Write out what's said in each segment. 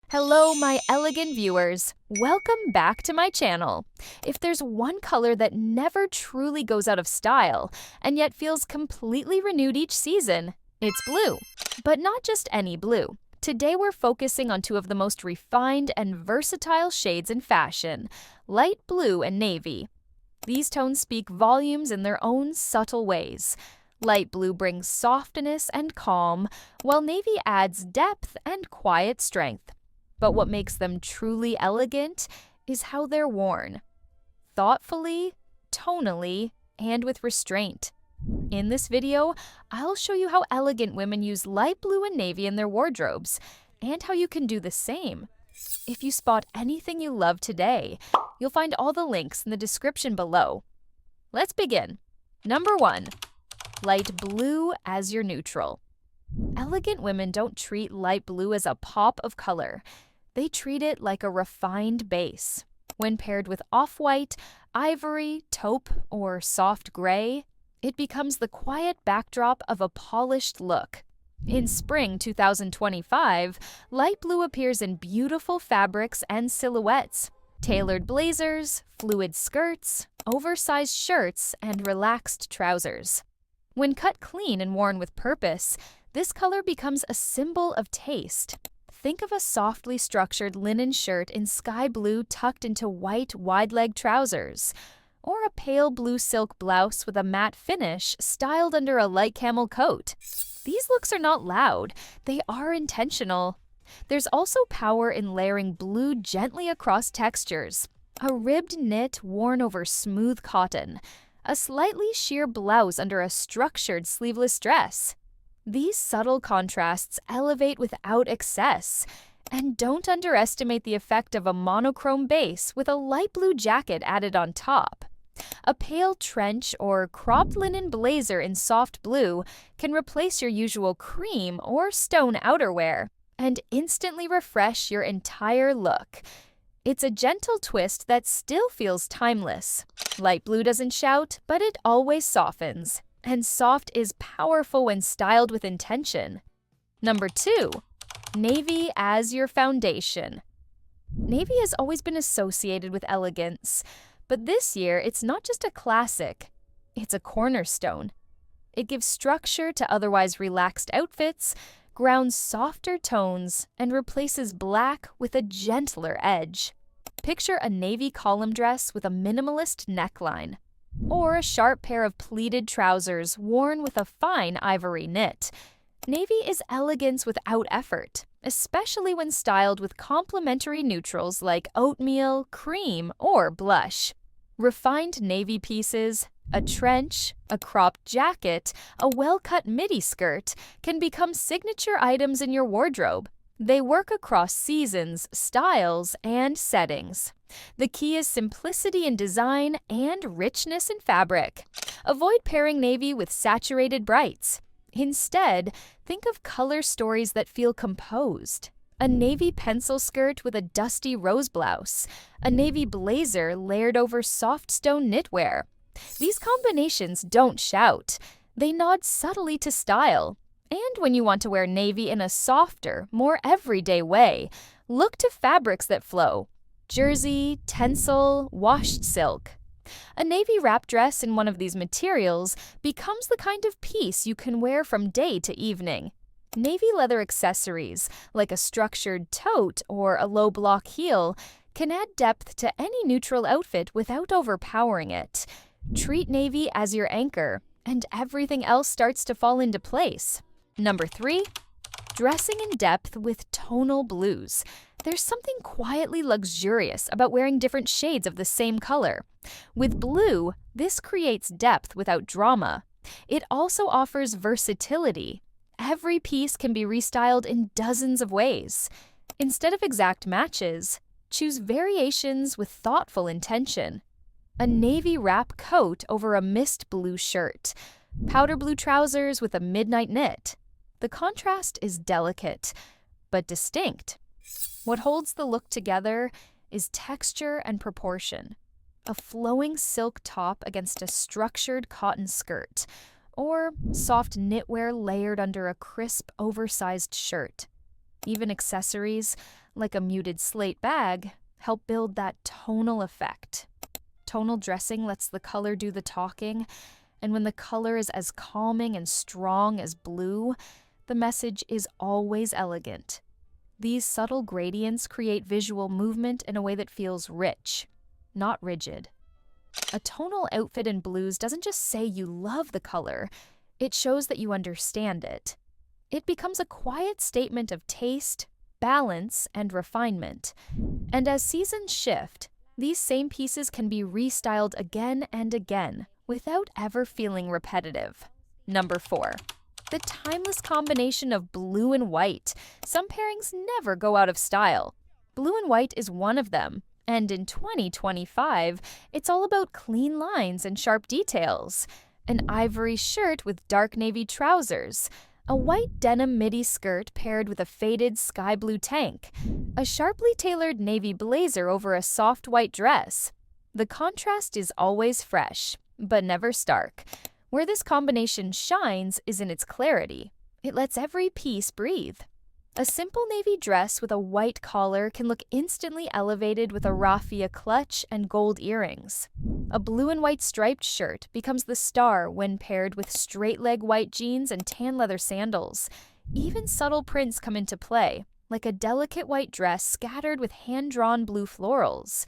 Hello, my elegant viewers. Welcome back to my channel. If there's one color that never truly goes out of style and yet feels completely renewed each season, it's blue. But not just any blue. Today we're focusing on two of the most refined and versatile shades in fashion, light blue and navy. These tones speak volumes in their own subtle ways. Light blue brings softness and calm, while navy adds depth and quiet strength. But what makes them truly elegant is how they're worn. Thoughtfully, tonally, and with restraint. In this video, I'll show you how elegant women use light blue and navy in their wardrobes, and how you can do the same. If you spot anything you love today, you'll find all the links in the description below. Let's begin. Number 1. Light blue as your neutral. Elegant women don't treat light blue as a pop of color. They treat it like a refined base. When paired with off-white, ivory, taupe, or soft gray, it becomes the quiet backdrop of a polished look. In spring 2025, light blue appears in beautiful fabrics and silhouettes. Tailored blazers, fluid skirts, oversized shirts, and relaxed trousers. When cut clean and worn with purpose, this color becomes a symbol of taste. Think of a softly structured linen shirt in sky blue tucked into white wide-leg trousers, or a pale blue silk blouse with a matte finish styled under a light camel coat. These looks are not loud, they are intentional. There's also power in layering blue gently across textures. A ribbed knit worn over smooth cotton, a slightly sheer blouse under a structured sleeveless dress. These subtle contrasts elevate without excess, and don't underestimate the effect of a monochrome base with a light blue jacket added on top. A pale trench or cropped linen blazer in soft blue can replace your usual cream or stone outerwear and instantly refresh your entire look. It's a gentle twist that still feels timeless. Light blue doesn't shout, but it always softens. And soft is powerful when styled with intention. Number 2. Navy as your foundation. Navy has always been associated with elegance, but this year it's not just a classic, it's a cornerstone. It gives structure to otherwise relaxed outfits, grounds softer tones, and replaces black with a gentler edge. Picture a navy column dress with a minimalist neckline, or a sharp pair of pleated trousers worn with a fine ivory knit. Navy is elegance without effort, especially when styled with complementary neutrals like oatmeal, cream, or blush. Refined navy pieces, a trench, a cropped jacket, a well-cut midi skirt can become signature items in your wardrobe. They work across seasons, styles, and settings. The key is simplicity in design and richness in fabric. Avoid pairing navy with saturated brights. Instead, think of color stories that feel composed. A navy pencil skirt with a dusty rose blouse. A navy blazer layered over soft stone knitwear. These combinations don't shout. They nod subtly to style. And when you want to wear navy in a softer, more everyday way, look to fabrics that flow. Jersey, tencel, washed silk. A navy wrap dress in one of these materials becomes the kind of piece you can wear from day to evening. Navy leather accessories, like a structured tote or a low block heel, can add depth to any neutral outfit without overpowering it. Treat navy as your anchor, and everything else starts to fall into place. Number 3. Dressing in depth with tonal blues. There's something quietly luxurious about wearing different shades of the same color. With blue, this creates depth without drama. It also offers versatility. Every piece can be restyled in dozens of ways. Instead of exact matches, choose variations with thoughtful intention. A navy wrap coat over a mist blue shirt. Powder blue trousers with a midnight knit. The contrast is delicate, but distinct. What holds the look together is texture and proportion. A flowing silk top against a structured cotton skirt, or soft knitwear layered under a crisp, oversized shirt. Even accessories, like a muted slate bag, help build that tonal effect. Tonal dressing lets the color do the talking, and when the color is as calming and strong as blue, the message is always elegant. These subtle gradients create visual movement in a way that feels rich, not rigid. A tonal outfit in blues doesn't just say you love the color, it shows that you understand it. It becomes a quiet statement of taste, balance, and refinement. And as seasons shift, these same pieces can be restyled again and again without ever feeling repetitive. Number 4. The timeless combination of blue and white. Some pairings never go out of style. Blue and white is one of them, and in 2025, it's all about clean lines and sharp details. An ivory shirt with dark navy trousers, a white denim midi skirt paired with a faded sky blue tank, a sharply tailored navy blazer over a soft white dress. The contrast is always fresh, but never stark. Where this combination shines is in its clarity. It lets every piece breathe. A simple navy dress with a white collar can look instantly elevated with a raffia clutch and gold earrings. A blue and white striped shirt becomes the star when paired with straight-leg white jeans and tan leather sandals. Even subtle prints come into play, like a delicate white dress scattered with hand-drawn blue florals.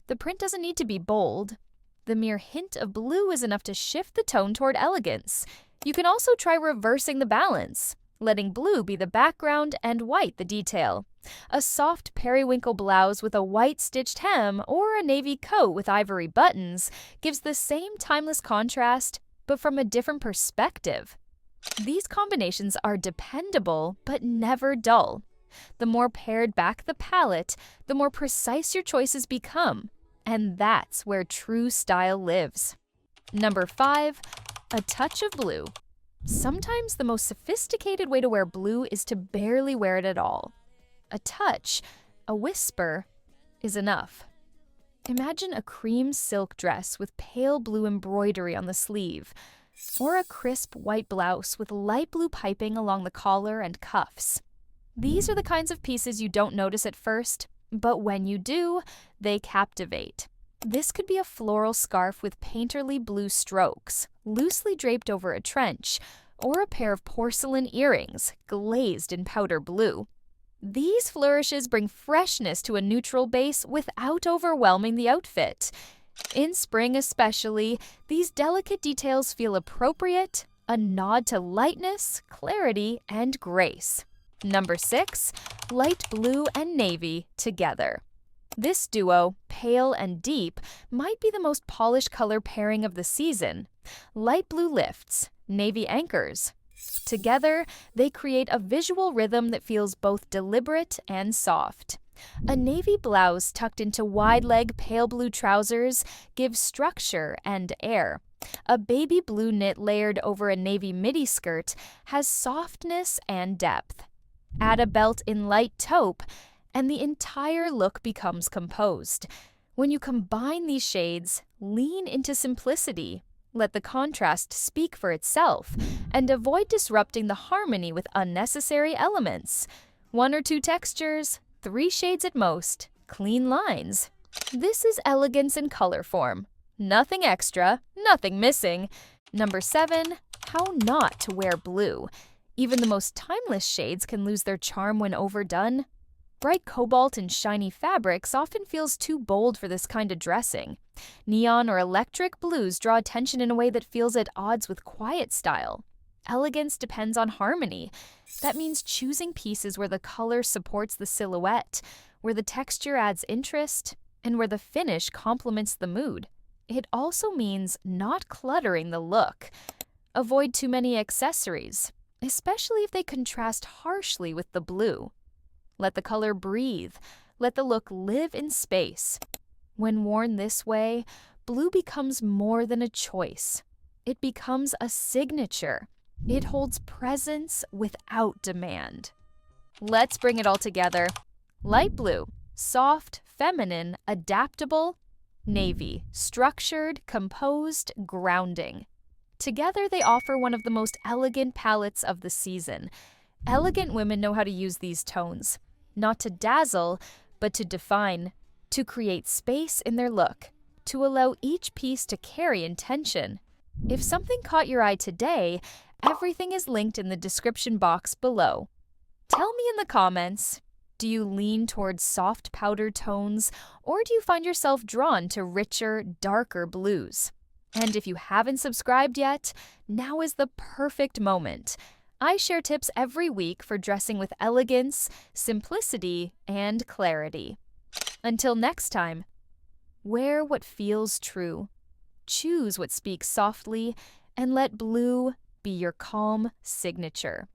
The print doesn't need to be bold. The mere hint of blue is enough to shift the tone toward elegance. You can also try reversing the balance, letting blue be the background and white the detail. A soft periwinkle blouse with a white stitched hem or a navy coat with ivory buttons gives the same timeless contrast, but from a different perspective. These combinations are dependable, but never dull. The more pared back the palette, the more precise your choices become. And that's where true style lives. Number 5, a touch of blue. Sometimes the most sophisticated way to wear blue is to barely wear it at all. A touch, a whisper, is enough. Imagine a cream silk dress with pale blue embroidery on the sleeve, or a crisp white blouse with light blue piping along the collar and cuffs. These are the kinds of pieces you don't notice at first, but when you do, they captivate. This could be a floral scarf with painterly blue strokes, loosely draped over a trench, or a pair of porcelain earrings, glazed in powder blue. These flourishes bring freshness to a neutral base without overwhelming the outfit. In spring especially, these delicate details feel appropriate, a nod to lightness, clarity, and grace. Number 6, light blue and navy together. This duo, pale and deep, might be the most polished color pairing of the season. Light blue lifts, navy anchors. Together, they create a visual rhythm that feels both deliberate and soft. A navy blouse tucked into wide-leg pale blue trousers gives structure and air. A baby blue knit layered over a navy midi skirt has softness and depth. Add a belt in light taupe, and the entire look becomes composed. When you combine these shades, lean into simplicity. Let the contrast speak for itself, and avoid disrupting the harmony with unnecessary elements. 1 or 2 textures, 3 shades at most, clean lines. This is elegance in color form. Nothing extra, nothing missing. Number 7, how not to wear blue. Even the most timeless shades can lose their charm when overdone. Bright cobalt and shiny fabrics often feels too bold for this kind of dressing. Neon or electric blues draw attention in a way that feels at odds with quiet style. Elegance depends on harmony. That means choosing pieces where the color supports the silhouette, where the texture adds interest, and where the finish complements the mood. It also means not cluttering the look. Avoid too many accessories, especially if they contrast harshly with the blue. Let the color breathe. Let the look live in space. When worn this way, blue becomes more than a choice. It becomes a signature. It holds presence without demand. Let's bring it all together. Light blue, soft, feminine, adaptable. Navy, structured, composed, grounding. Together, they offer one of the most elegant palettes of the season. Elegant women know how to use these tones. not to dazzle, but to define, to create space in their look, to allow each piece to carry intention. If something caught your eye today, everything is linked in the description box below. Tell me in the comments, do you lean towards soft powder tones, or do you find yourself drawn to richer, darker blues? And if you haven't subscribed yet, now is the perfect moment. I share tips every week for dressing with elegance, simplicity, and clarity. Until next time, wear what feels true, choose what speaks softly, and let blue be your calm signature.